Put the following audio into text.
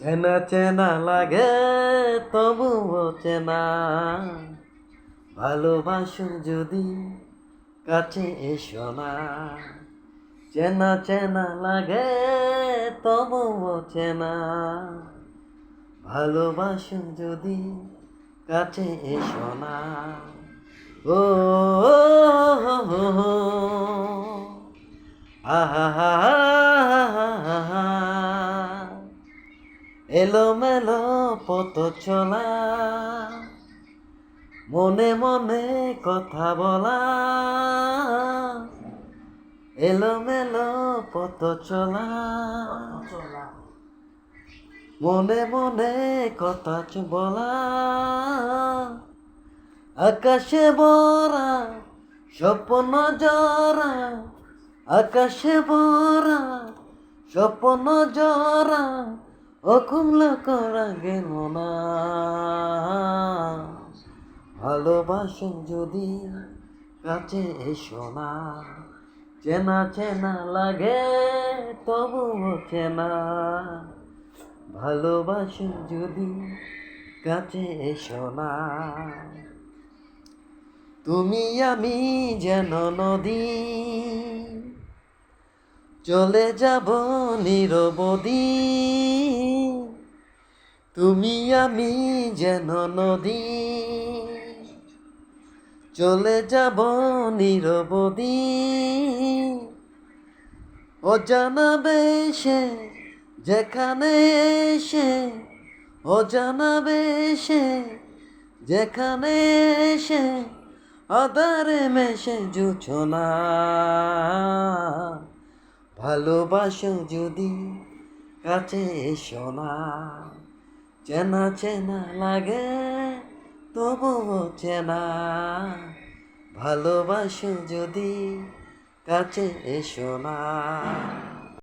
চেনা চেনা লাগে তবুও চেনা, ভালোবাসো যদি কাছে এসো না। চেনা চেনা লাগে তবুও চেনা, ভালোবাসো যদি কাছে এসো না। ও আহা, এলোমেলো পথ চলা, মনে মনে কথা বলা, এলোমেলো পথ চলা, মনে মনে কথা বলা, আকাশে ভরা স্বপ্ন জরা, আকাশে ভরা স্বপ্ন জরা, অকুল করা গেল না। ভালোবাসো যদি কাছে এসো না, চেনা চেনা লাগে তবুও চেনা, ভালোবাসো যদি কাছে এসো না। তুমি আমি যেন নদী, চলে যাব নিরবধি। তুমি আমি যেন নদী, চলে যাব নিরবধি। অজানা বেশে যেখানে এসে, অজানা বেশে যেখানে এসে, আধারে মেশে জুছনা। ভালোবাসো যদি কাছে এসো না, চেনা চেনা লাগে তবুও চেনা, ভালোবাসো যদি কাছে এসো না।